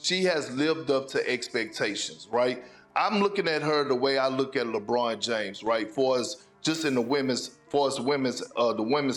she has lived up to expectations, right? I'm looking at her the way I look at LeBron James, right? For us, just in the women's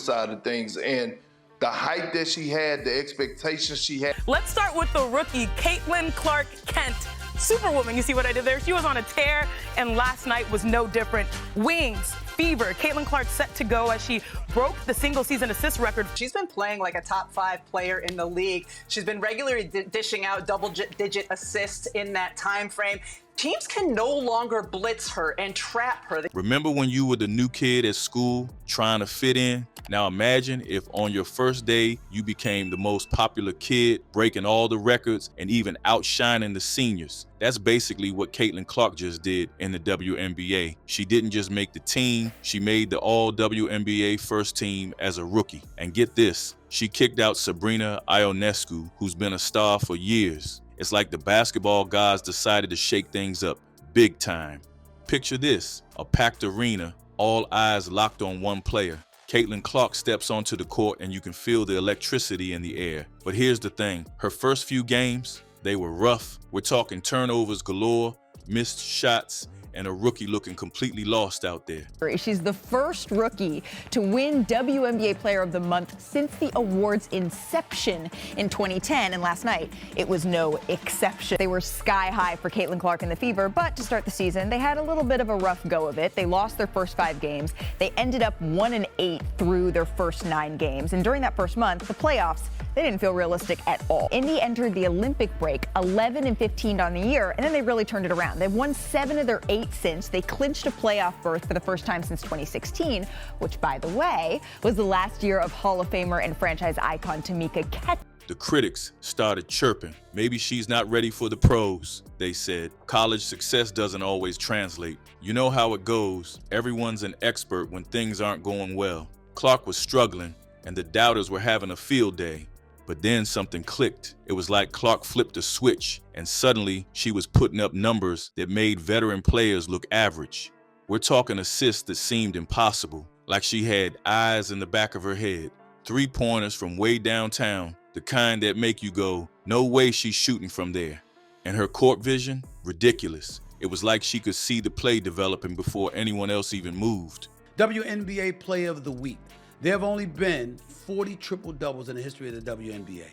side of things, and the height that she had, the expectations she had. Let's start with the rookie, Caitlin Clark-Kent. Superwoman, you see what I did there? She was on a tear, and last night was no different. Wings, fever. Caitlin Clark set to go as she broke the single-season assist record. She's been playing like a top 5 player in the league. She's been regularly dishing out double-digit assists in that time frame. Teams can no longer blitz her and trap her. Remember when you were the new kid at school trying to fit in? Now imagine if on your first day you became the most popular kid, breaking all the records and even outshining the seniors. That's basically what Caitlin Clark just did in the WNBA. She didn't just make the team, she made the All-WNBA First Team as a rookie. And get this, she kicked out Sabrina Ionescu, who's been a star for years. It's like the basketball gods decided to shake things up big time. Picture this, a packed arena, all eyes locked on one player. Caitlin Clark steps onto the court and you can feel the electricity in the air. But here's the thing, her first few games, they were rough. We're talking turnovers galore, missed shots, and a rookie looking completely lost out there. She's the first rookie to win WNBA Player of the Month since the award's inception in 2010, and last night it was no exception. They were sky high for Caitlin Clark and the Fever, but to start the season, they had a little bit of a rough go of it. They lost their first 5 games. They ended up 1-8 through their first 9 games, and during that first month, the playoffs, they didn't feel realistic at all. Indy entered the Olympic break 11-15 on the year, and then they really turned it around. They've won 7 of their 8 since. They clinched a playoff berth for the first time since 2016, which, by the way, was the last year of Hall of Famer and franchise icon Tamika Catchings. The critics started chirping. Maybe she's not ready for the pros, they said. College success doesn't always translate. You know how it goes. Everyone's an expert when things aren't going well. Clark was struggling, and the doubters were having a field day. But then something clicked. It was like Clark flipped a switch, and suddenly she was putting up numbers that made veteran players look average. We're talking assists that seemed impossible, like she had eyes in the back of her head. 3-pointers from way downtown, the kind that make you go, no way she's shooting from there. And her court vision, ridiculous. It was like she could see the play developing before anyone else even moved. WNBA Player of the Week. There have only been 40 triple-doubles in the history of the WNBA.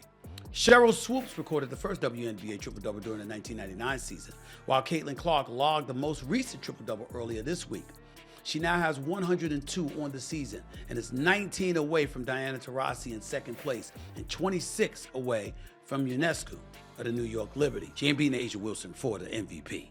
Cheryl Swoops recorded the first WNBA triple-double during the 1999 season, while Caitlin Clark logged the most recent triple-double earlier this week. She now has 102 on the season and is 19 away from Diana Taurasi in second place and 26 away from Ionescu of the New York Liberty. She ain't beating Asia Wilson for the MVP,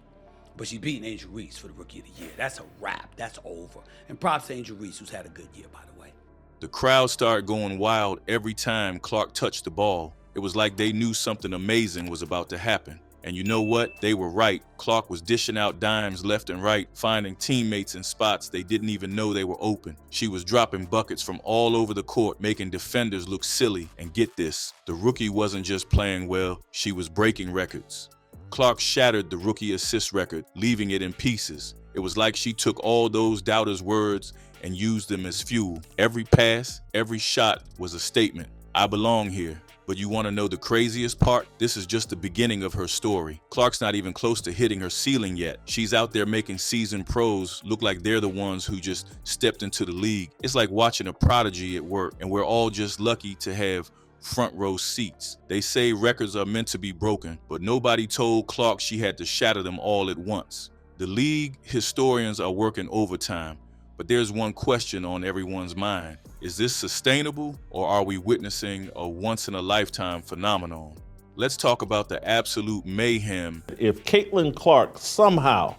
but she's beating Angel Reese for the Rookie of the Year. That's a wrap. That's over. And props to Angel Reese, who's had a good year, by the way. The crowd started going wild every time Clark touched the ball. It was like they knew something amazing was about to happen. And you know what? They were right. Clark was dishing out dimes left and right, finding teammates in spots they didn't even know they were open. She was dropping buckets from all over the court, making defenders look silly. And get this, the rookie wasn't just playing well, she was breaking records. Clark shattered the rookie assist record, leaving it in pieces. It was like she took all those doubters' words and used them as fuel. Every pass, every shot was a statement. I belong here. But you want to know the craziest part? This is just the beginning of her story. Clark's not even close to hitting her ceiling yet. She's out there making seasoned pros look like they're the ones who just stepped into the league. It's like watching a prodigy at work, and we're all just lucky to have front row seats. They say records are meant to be broken, but nobody told Clark she had to shatter them all at once. The league historians are working overtime, but there's one question on everyone's mind. Is this sustainable, or are we witnessing a once-in-a-lifetime phenomenon? Let's talk about the absolute mayhem. If Caitlin Clark somehow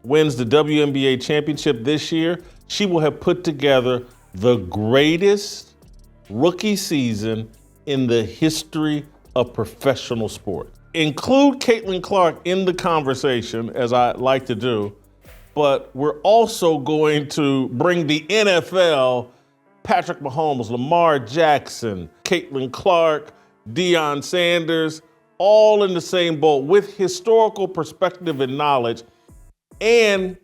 wins the WNBA championship this year, she will have put together the greatest rookie season in the history of professional sport. Include Caitlin Clark in the conversation, as I like to do, but we're also going to bring the NFL, Patrick Mahomes, Lamar Jackson, Caitlin Clark, Deion Sanders, all in the same boat with historical perspective and knowledge. And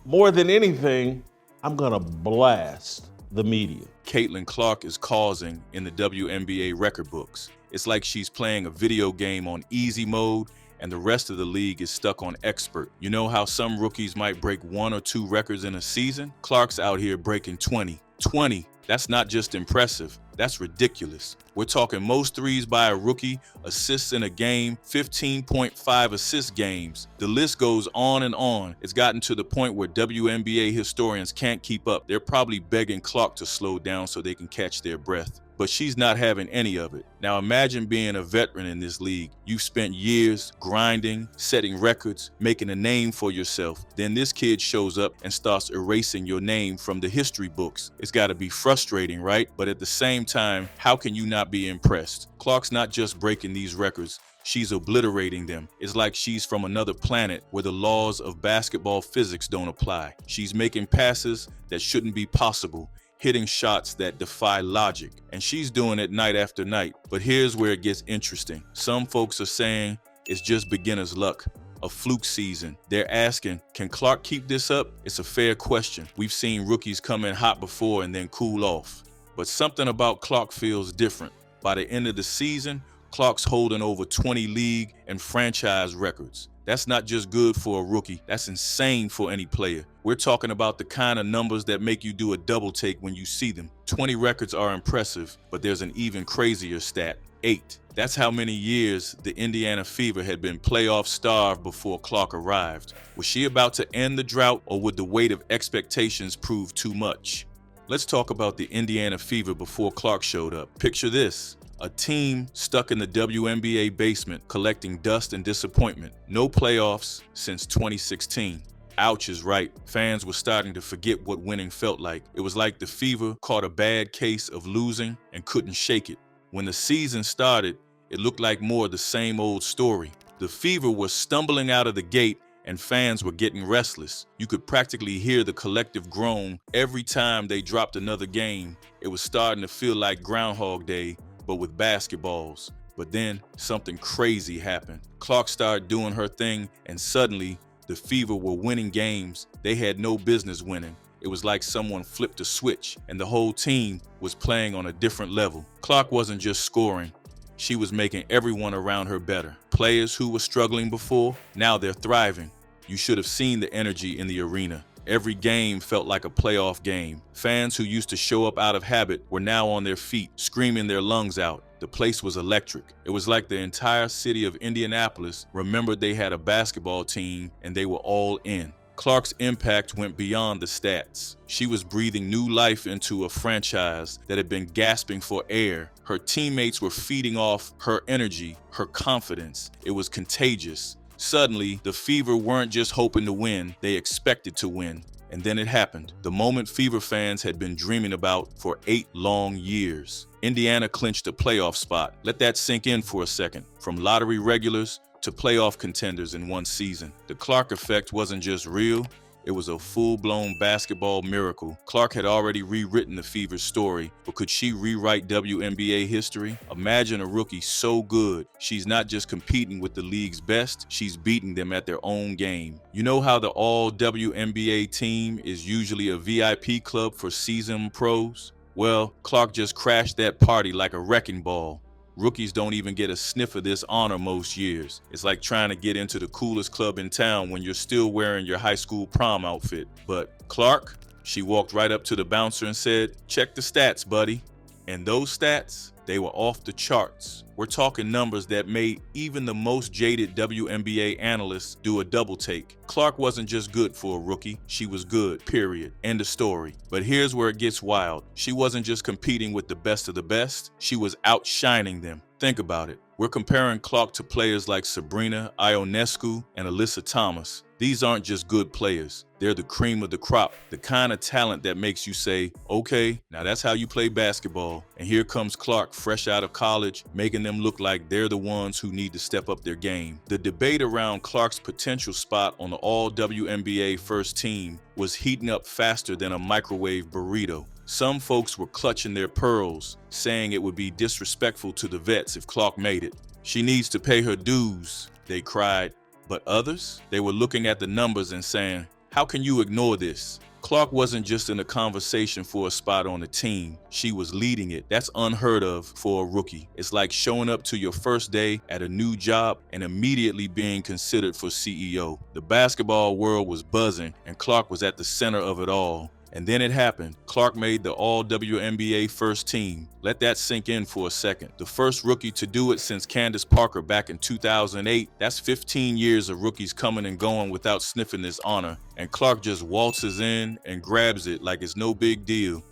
more than anything, I'm gonna blast the media. Caitlin Clark is causing in the WNBA record books. It's like she's playing a video game on easy mode and the rest of the league is stuck on expert. You know how some rookies might break 1 or 2 records in a season? Clark's out here breaking 20. 20. That's not just impressive, that's ridiculous. We're talking most threes by a rookie, assists in a game, 15.5 assist games. The list goes on and on. It's gotten to the point where WNBA historians can't keep up. They're probably begging Clark to slow down so they can catch their breath. But she's not having any of it. Now imagine being a veteran in this league. You've spent years grinding, setting records, making a name for yourself. Then this kid shows up and starts erasing your name from the history books. It's gotta be frustrating, right? But at the same time, how can you not be impressed? Clark's not just breaking these records, she's obliterating them. It's like she's from another planet where the laws of basketball physics don't apply. She's making passes that shouldn't be possible, hitting shots that defy logic, and she's doing it night after night. But here's where it gets interesting. Some folks are saying it's just beginner's luck, a fluke season. They're asking, can Clark keep this up? It's a fair question. We've seen rookies come in hot before and then cool off. But something about Clark feels different. By the end of the season, Clark's holding over 20 league and franchise records. That's not just good for a rookie, that's insane for any player. We're talking about the kind of numbers that make you do a double take when you see them. 20 records are impressive, but there's an even crazier stat, 8. That's how many years the Indiana Fever had been playoff starved before Clark arrived. Was she about to end the drought, or would the weight of expectations prove too much? Let's talk about the Indiana Fever before Clark showed up. Picture this. A team stuck in the WNBA basement collecting dust and disappointment. No playoffs since 2016. Ouch is right. Fans were starting to forget what winning felt like. It was like the Fever caught a bad case of losing and couldn't shake it. When the season started, it looked like more of the same old story. The Fever was stumbling out of the gate and fans were getting restless. You could practically hear the collective groan every time they dropped another game. It was starting to feel like Groundhog Day, but with basketballs. But then something crazy happened. Clark started doing her thing, and suddenly the Fever were winning games they had no business winning. It was like someone flipped a switch and the whole team was playing on a different level. Clark wasn't just scoring, she was making everyone around her better. Players who were struggling before, now they're thriving. You should have seen the energy in the arena. Every game felt like a playoff game. Fans who used to show up out of habit were now on their feet, screaming their lungs out. The place was electric. It was like the entire city of Indianapolis remembered they had a basketball team and they were all in. Clark's impact went beyond the stats. She was breathing new life into a franchise that had been gasping for air. Her teammates were feeding off her energy, her confidence. It was contagious. Suddenly, the Fever weren't just hoping to win, they expected to win. And then it happened. The moment Fever fans had been dreaming about for 8 long years. Indiana clinched a playoff spot. Let that sink in for a second. From lottery regulars to playoff contenders in one season. The Clark effect wasn't just real, it was a full-blown basketball miracle. Clark had already rewritten the Fever's story, but could she rewrite WNBA history? Imagine a rookie so good, she's not just competing with the league's best, she's beating them at their own game. You know how the All-WNBA team is usually a VIP club for seasoned pros? Well, Clark just crashed that party like a wrecking ball. Rookies don't even get a sniff of this honor most years. It's like trying to get into the coolest club in town when you're still wearing your high school prom outfit. But Clark, she walked right up to the bouncer and said, "Check the stats, buddy." And those stats, they were off the charts. We're talking numbers that made even the most jaded WNBA analysts do a double take. Clark wasn't just good for a rookie, she was good, period. End of story. But here's where it gets wild. She wasn't just competing with the best of the best, she was outshining them. Think about it. We're comparing Clark to players like Sabrina Ionescu and Alyssa Thomas. These aren't just good players. They're the cream of the crop, the kind of talent that makes you say, okay, now that's how you play basketball. And here comes Clark, fresh out of college, making them look like they're the ones who need to step up their game. The debate around Clark's potential spot on the All-WNBA First Team was heating up faster than a microwave burrito. Some folks were clutching their pearls, saying it would be disrespectful to the vets if Clark made it. She needs to pay her dues, they cried. But others, they were looking at the numbers and saying, how can you ignore this? Clark wasn't just in a conversation for a spot on the team, she was leading it. That's unheard of for a rookie. It's like showing up to your first day at a new job and immediately being considered for CEO. The basketball world was buzzing, and Clark was at the center of it all. And then it happened. Clark made the All-WNBA First Team. Let that sink in for a second. The first rookie to do it since Candace Parker back in 2008. That's 15 years of rookies coming and going without sniffing this honor. And Clark just waltzes in and grabs it like it's no big deal.